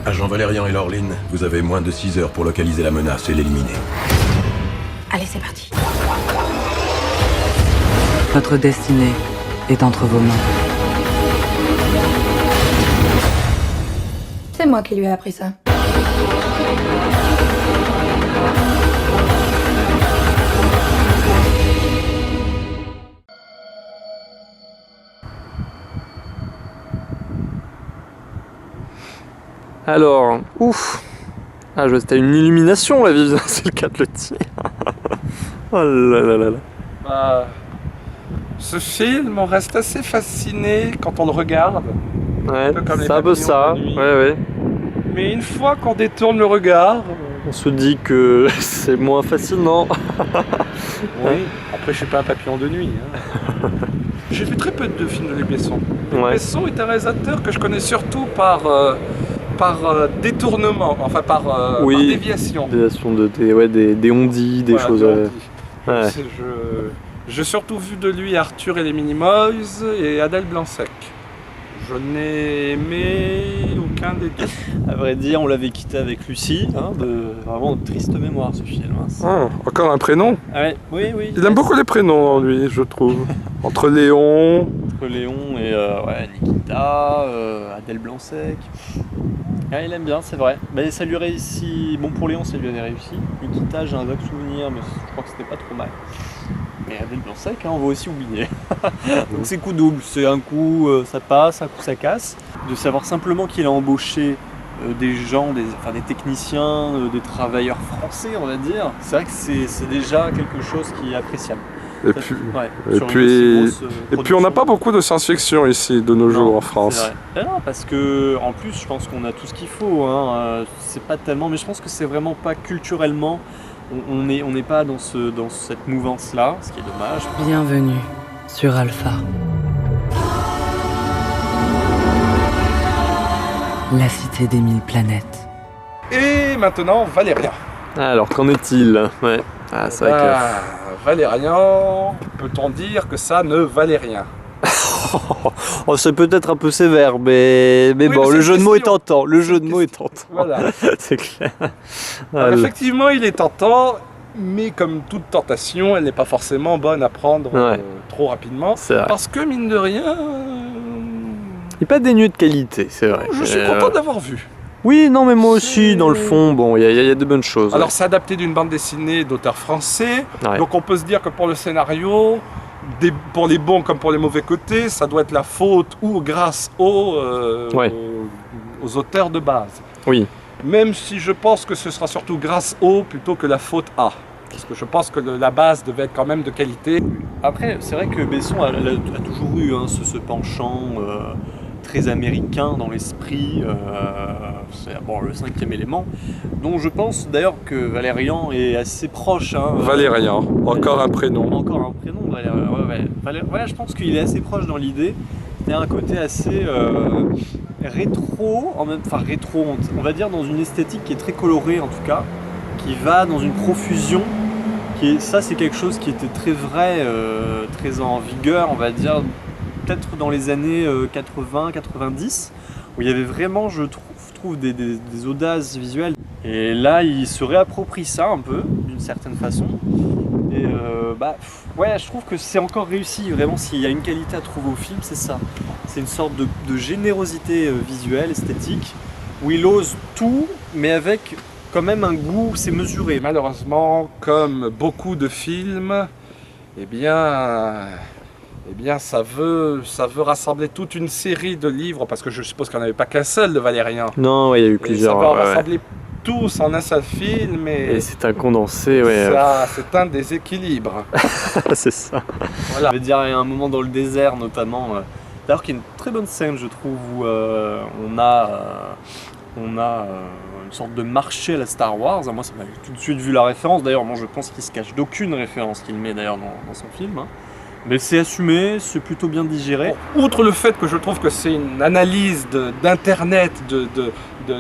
Agent Valérian et Laureline, vous avez moins de 6 heures pour localiser la menace et l'éliminer. Allez, c'est parti. Notre destinée est entre vos mains. C'est moi qui lui ai appris ça. Alors, ouf. Ah, c'était une illumination la vie, c'est le cas de le dire. Oh là là là là. Bah, ce film, on reste assez fasciné quand on le regarde. Ouais, peu comme les c'est un peu papillons ça. de nuit. Ouais, ouais. Mais une fois qu'on détourne le regard, On se dit que c'est moins fascinant. oui. Après, je suis pas un papillon de nuit. Hein. J'ai vu très peu de films de Luc Besson. Luc Ouais. Besson est un réalisateur que je connais surtout par détournement, enfin par déviation. Des ondits, des Voilà, choses. des Ouais. ondits. Ouais. J'ai surtout vu de lui Arthur et les Minimoys et Adèle Blanc-Sec. Je n'ai aimé aucun des deux. À vrai dire, on l'avait quitté avec Lucie, hein, vraiment de triste mémoire ce film. Hein. Ah, encore un prénom. Ah ouais, oui. Il aime beaucoup les prénoms, lui, je trouve. Entre Léon. Entre Léon et Nikita, Adèle Blanc-Sec. Ah, il aime bien, c'est vrai. Mais ça lui réussit. Bon, pour Léon, ça lui avait réussi. Nikita, j'ai un vague souvenir, mais je crois que c'était pas trop mal. Mais Adèle Blanc-Sec, hein, on va aussi oublier. Donc c'est coup double. C'est un coup ça passe, un coup ça casse. De savoir simplement qu'il a embauché des gens, des techniciens, des travailleurs français, on va dire. C'est vrai que c'est déjà quelque chose qui est appréciable. Et Ça, puis, ouais, et sur une puis- aussi grosse, et puis on n'a pas beaucoup de science-fiction ici de nos jours en France. C'est vrai. Ah non, parce que en plus, je pense qu'on a tout ce qu'il faut. Hein. C'est pas tellement, mais je pense que c'est vraiment pas culturellement. On n'est pas dans cette mouvance-là, ce qui est dommage. Bienvenue sur Alpha. La cité des 1000 planètes. Et maintenant, Valérian. Alors, qu'en est-il? Ouais. Ah, c'est vrai que. Valérian, peut-on dire que ça ne valait rien? Oh, c'est peut-être un peu sévère, mais Oui, bon, mais le c'est jeu de une mots est question. tentant. Le jeu de mots est tentant. Voilà. C'est clair. Alors, Ah, effectivement, il est tentant, mais comme toute tentation, elle n'est pas forcément bonne à prendre Ouais. trop rapidement. c'est vrai. Parce que, mine de rien, Il n'est pas dénué de qualité, c'est vrai. je suis content de l'avoir vu. Oui, non, mais moi aussi, dans le fond, bon, il y a de bonnes choses. Alors, c'est adapté d'une bande dessinée d'auteur français. Ouais. Donc, on peut se dire que pour le scénario, pour les bons comme pour les mauvais côtés, ça doit être la faute ou grâce Ouais. aux auteurs de base. Oui. Même si je pense que ce sera surtout grâce au plutôt que la faute à. Parce que je pense que la base devait être quand même de qualité. Après, c'est vrai que Besson a toujours eu hein, ce penchant très américain dans l'esprit. C'est bon, le 5e élément, dont je pense d'ailleurs que Valérian est assez proche. Hein, Valérian, encore un prénom. Encore un prénom, Valérian. Ouais, je pense qu'il est assez proche dans l'idée. Il y a un côté assez rétro, rétro, on va dire dans une esthétique qui est très colorée en tout cas, qui va dans une profusion. Ça, c'est quelque chose qui était très vrai, très en vigueur, on va dire, peut-être dans les années 80-90, où il y avait vraiment, je trouve, des audaces visuelles. Et là, il se réapproprie ça un peu, d'une certaine façon. Et ouais, je trouve que c'est encore réussi. Vraiment, s'il y a une qualité à trouver au film, c'est ça. C'est une sorte de générosité visuelle, esthétique, où il ose tout, mais avec quand même un goût, c'est mesuré. Malheureusement, comme beaucoup de films, eh bien ça veut rassembler toute une série de livres, parce que je suppose qu'il n'y en avait pas qu'un seul de Valérian. Non, ouais, il y a eu Et plusieurs. ça va ouais, ouais. rassembler tous en un seul film, Et et c'est un condensé, ouais. ça, c'est un déséquilibre. C'est ça. Voilà. Je veux dire, il y a un moment dans le désert notamment, d'ailleurs qui est une très bonne scène je trouve, où on a une sorte de marché à la Star Wars. Moi ça m'a tout de suite vu la référence, d'ailleurs moi je pense qu'il se cache d'aucune référence qu'il met d'ailleurs dans son film. Hein. Mais c'est assumé, c'est plutôt bien digéré. Bon, outre le fait que je trouve que c'est une analyse d'Internet,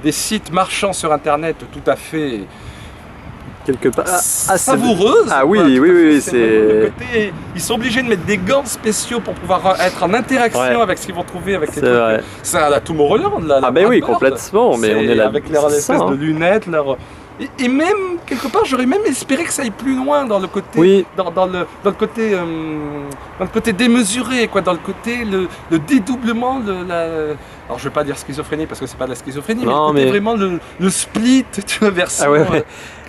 des sites marchands sur Internet tout à fait quelque part. Savoureuse. Ah oui, quoi, oui, tout à fait, oui, le c'est. côté, ils sont obligés de mettre des gants spéciaux pour pouvoir être en interaction Ouais. avec ce qu'ils vont trouver avec les C'est trucs. vrai. C'est à la Tomorrowland là. Ah ben oui, complètement, mais on est là. avec leur c'est espèce ça, hein. de lunettes, leur. Et même quelque part, j'aurais même espéré que ça aille plus loin dans le côté, Oui. dans le côté, dans le côté démesuré, quoi, dans le côté le dédoublement, alors je vais pas dire schizophrénie parce que c'est pas de la schizophrénie, Non, mais, le côté mais- vraiment le split, tu vois, version. Ah ouais, ouais.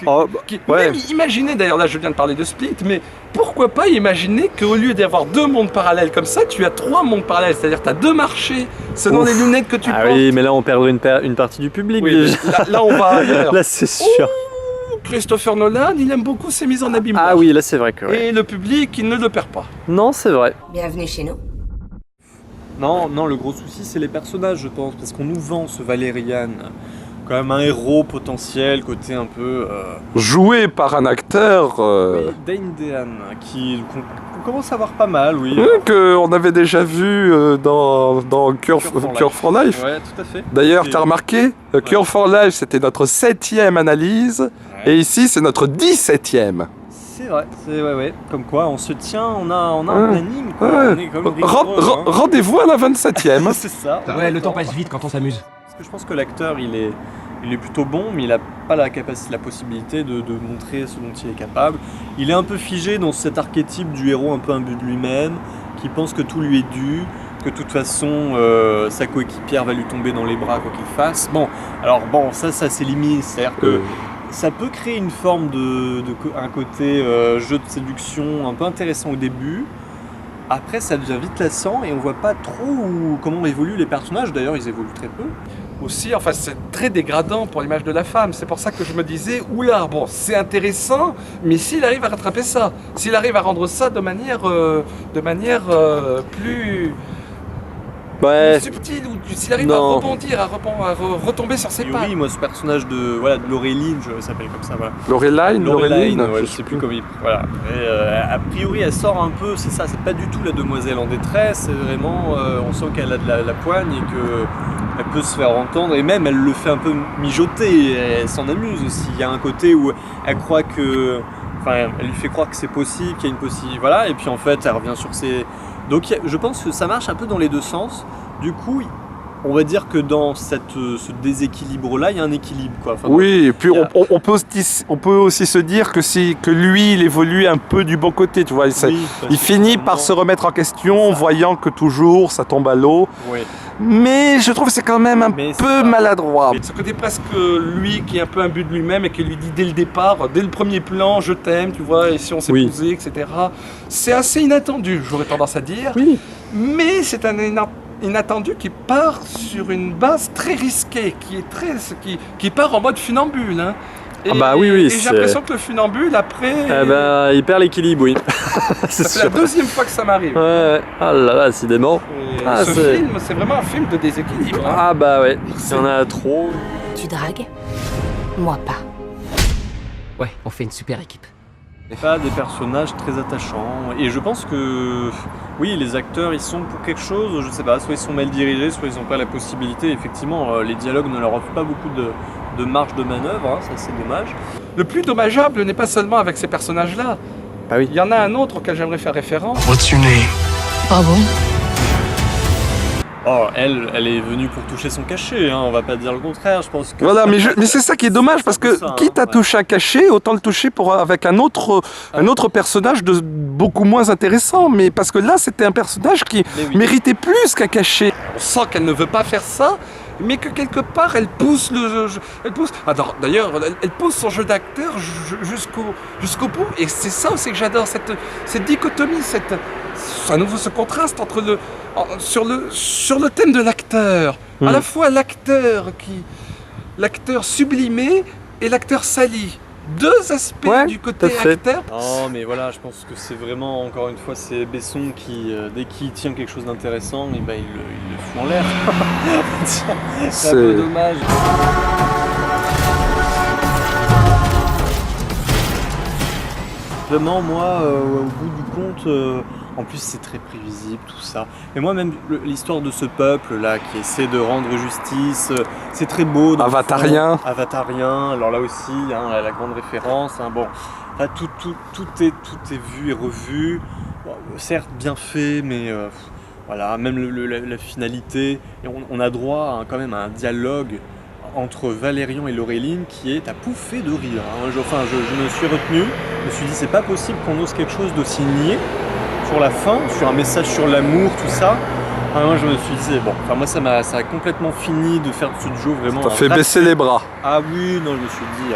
Oh, bah, ouais. Même imaginez, d'ailleurs là je viens de parler de split, mais pourquoi pas imaginer qu'au lieu d'avoir 2 mondes parallèles comme ça, tu as 3 mondes parallèles, c'est-à-dire tu as 2 marchés selon Ouf. les lunettes que tu Ah portes. oui, mais là on perdrait une partie du public Oui, déjà. là on va ailleurs. Là c'est sûr. Christopher Nolan, il aime beaucoup ses mises en abîme. Ah oui, là c'est vrai que. Ouais. Et le public, il ne le perd pas. Non, c'est vrai. Bienvenue chez nous. Non, le gros souci, c'est les personnages, je pense, parce qu'on nous vend ce Valérian, quand même un héros potentiel, côté un peu... Joué par un acteur Oui, Dane Dehan, qu'on commence à voir pas mal, oui. qu'on avait déjà vu dans Cure for Life. Ouais, tout à fait. D'ailleurs, Et- tu as remarqué, Cure for Life, c'était notre 7e analyse, Ouais. et ici, c'est notre 17e. C'est vrai, ouais. Comme quoi, on se tient, on a un planning, quoi. Ouais. On est comme rigoureux, hein. Rendez-vous à la 27e. C'est ça. Ouais, le temps passe vite quand on s'amuse. Parce que je pense que l'acteur, il est plutôt bon, mais il n'a pas la capacité, la possibilité de montrer ce dont il est capable. Il est un peu figé dans cet archétype du héros un peu imbu de lui-même, qui pense que tout lui est dû, que de toute façon sa coéquipière va lui tomber dans les bras quoi qu'il fasse. Bon, ça c'est limite, c'est-à-dire que ça peut créer une forme un côté jeu de séduction un peu intéressant au début. Après, ça devient vite lassant et on voit pas trop comment évoluent les personnages. D'ailleurs, ils évoluent très peu. Aussi, enfin, c'est très dégradant pour l'image de la femme. C'est pour ça que je me disais, oula, bon, c'est intéressant, mais s'il arrive à rattraper ça, s'il arrive à rendre ça de manière plus Ouais. subtile, ou s'il arrive Non. à rebondir, à retomber sur ses pas. Oui, moi, ce personnage de Laureline, je s'appelle comme ça, voilà. Laureline, ouais, je sais plus comment il. Voilà. Et, a priori, elle sort un peu, c'est ça, c'est pas du tout la demoiselle en détresse, c'est vraiment, on sent qu'elle a de la poigne et qu'elle peut se faire entendre, et même elle le fait un peu mijoter, elle s'en amuse aussi. Il y a un côté où elle croit que. Enfin, elle lui fait croire que c'est possible, qu'il y a une possibilité. Voilà, et puis en fait, elle revient sur ses. Donc je pense que ça marche un peu dans les deux sens. Du coup, on va dire que dans ce déséquilibre-là, il y a un équilibre, quoi. Enfin, Oui, et puis il y a- on peut aussi se dire que lui, il évolue un peu du bon côté, tu vois. oui, parce Il que finit par se finalement- remettre en question, Ça. voyant que toujours ça tombe à l'eau. Oui. Mais je trouve que c'est quand même un Mais c'est peu pas- maladroit. Mais- Ce côté presque lui qui est un peu imbu de lui-même et qui lui dit dès le départ, dès le premier plan, je t'aime, tu vois, et si on s'est Oui. posé, etc. C'est assez inattendu, j'aurais tendance à dire. Oui. Mais c'est un inattendu qui part sur une base très risquée, qui part en mode funambule. Hein. Ah bah oui, oui, et c'est- j'ai l'impression que le funambule, après, Eh ben, il perd l'équilibre, oui. c'est c'est la sûr. deuxième fois que ça m'arrive. Ouais. Ah là là, décidément. Et Ah, ce c'est- film, c'est vraiment un film de déséquilibre. Hein. Ah bah ouais, il y en a trop. Tu dragues? Moi pas. Ouais, on fait une super équipe. Pas des personnages très attachants. Et je pense que, oui, les acteurs, ils sont pour quelque chose, je sais pas, soit ils sont mal dirigés, soit ils n'ont pas la possibilité. Effectivement, les dialogues ne leur offrent pas beaucoup de marge de manœuvre, hein, ça c'est dommage. Le plus dommageable n'est pas seulement avec ces personnages-là. Ah oui. Il y en a un autre auquel j'aimerais faire référence. Ah bon? Oh, elle est venue pour toucher son cachet, hein, on va pas dire le contraire, je pense que... Voilà, mais c'est ça qui est dommage parce que C'est ça, quitte à ouais. toucher un cachet, autant le toucher avec un autre personnage de beaucoup moins intéressant. Mais parce que là, c'était un personnage qui Mais oui. méritait plus qu'un cachet. On sent qu'elle ne veut pas faire ça, mais que quelque part, elle pousse elle pousse. D'ailleurs, elle pousse son jeu d'acteur jusqu'au bout. Et c'est ça aussi que j'adore, cette dichotomie, à nouveau ce contraste entre sur le thème de l'acteur. À la fois l'acteur sublimé et l'acteur sali. Deux aspects Ouais, du côté tout à fait. acteur. Non, mais voilà, je pense que c'est vraiment, encore une fois, c'est Besson qui, dès qu'il tient quelque chose d'intéressant, il le fout en l'air. C'est un peu dommage. Vraiment, moi, au bout du compte, En plus, c'est très prévisible tout ça. Et moi, même l'histoire de ce peuple-là qui essaie de rendre justice, c'est très beau. dans le Avatarien. fond. Avatarien. Alors là aussi, hein, la grande référence. Hein, bon, là, tout est vu et revu. Bon, certes, bien fait, mais voilà, même la finalité. Et on a droit quand même à un dialogue entre Valérian et Laureline qui est à pouffer de rire. Hein. Je me suis retenu, je me suis dit c'est pas possible qu'on ose quelque chose d'aussi niais sur la fin, sur un message sur l'amour, tout ça. Ah, moi je me suis dit c'est bon, enfin moi ça a complètement fini de faire de ce Joe vraiment. T'as fait baisser les bras. Ah oui, non je me suis dit.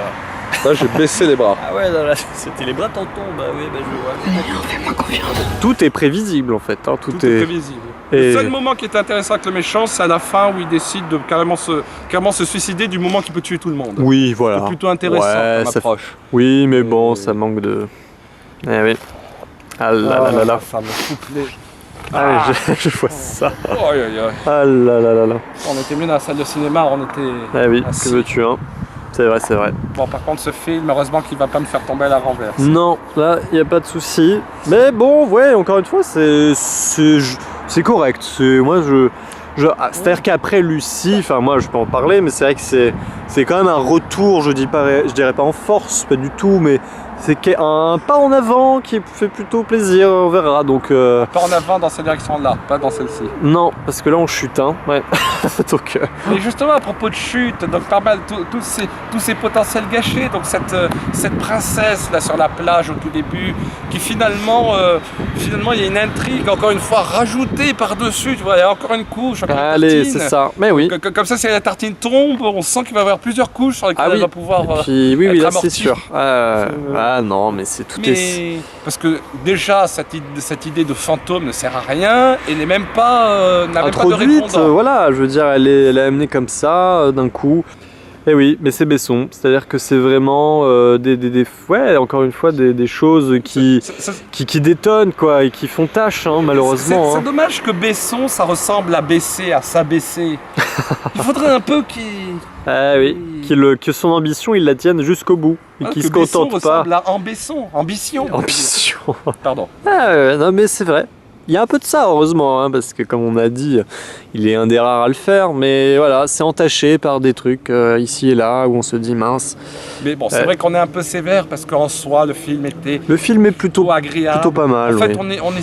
Là j'ai baissé les bras. Ah ouais, non, là, c'était les bras tonton, bah oui, bah je vois. D'accord, fais-moi confiance. Tout est prévisible en fait, hein, Tout est prévisible. Et- Le seul moment qui est intéressant avec le méchant, c'est à la fin où il décide de carrément se suicider du moment qu'il peut tuer tout le monde. Oui, voilà. C'est plutôt intéressant Ouais, comme ça- approche. Oui, mais bon, ça manque de. Eh oui. Ah là là là. Ça me coupe les... Ah, je vois ça. Oh, aïe, aïe, aïe. Ah là là là là. On était mieux dans la salle de cinéma, on était... Ah oui, assis. que veux-tu, hein. C'est vrai, c'est vrai. Bon, par contre, ce film, heureusement qu'il va pas me faire tomber à la renverse. Non, là, il n'y a pas de souci. Mais bon, ouais, encore une fois, c'est correct. Moi, c'est-à-dire qu'après Lucie, enfin, moi, je peux en parler, mais c'est vrai que c'est quand même un retour, je dirais pas en force, pas du tout, mais c'est un pas en avant qui fait plutôt plaisir, on verra. Donc, Pas en avant dans cette direction-là, pas dans celle-ci. non, parce que là, on chute, hein. Ouais. Donc, Et justement, à propos de chute, donc pas mal tous ces potentiels gâchés, donc cette princesse là sur la plage au tout début, qui finalement il y a une intrigue, encore une fois, rajoutée par-dessus, tu vois, il y a encore une couche, encore une allez, tartine. c'est ça. Mais oui. Comme ça, si la tartine tombe, on sent qu'il va y avoir plusieurs couches sur lesquelles Ah oui. elle va pouvoir... Puis, oui, être là, amorti. c'est sûr. Ah non, mais c'est tout est. Mais parce que déjà cette idée de fantôme ne sert à rien et n'est même pas n'a même pas de Introduite, répondant. voilà, je veux dire, elle est amenée comme ça, d'un coup. Et oui, mais c'est Besson, c'est-à-dire que c'est vraiment ouais, encore une fois, des choses qui détonnent, quoi, et qui font tâche, hein, malheureusement. C'est hein. dommage que Besson, ça ressemble à baisser, à s'abaisser. Il faudrait un peu qu'il... Ah oui, que son ambition, il la tienne jusqu'au bout, et qu'il que se Besson contente pas. ressemble à Ambition. Ambition. Pardon. Non, mais c'est vrai. Il y a un peu de ça, heureusement, hein, parce que comme on a dit, il est un des rares à le faire, mais voilà, c'est entaché par des trucs ici et là où on se dit mince. Mais bon, c'est vrai qu'on est un peu sévère parce qu'en soi, le film était Le film est plutôt agréable. plutôt pas mal. En fait, oui. on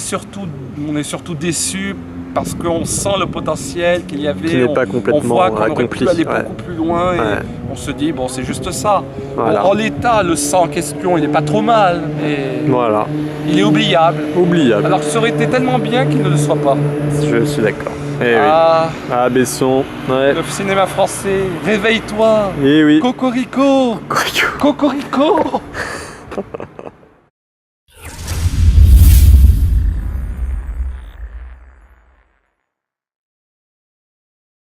est surtout déçus parce qu'on sent le potentiel qu'il y avait. Qui n'est pas on complètement voit qu'on aurait accompli, pu aller ouais. beaucoup plus loin et Ouais. on se dit, bon, c'est juste ça. Voilà. Bon, en l'état, le sang en question, il n'est pas trop mal, mais Voilà, il est oubliable. oubliable. Alors que ça aurait été tellement bien qu'il ne le soit pas. Je suis d'accord. Eh Ah, oui. Ah, Besson. Ouais. le cinéma français, réveille-toi. Eh oui. Cocorico, Cocorico.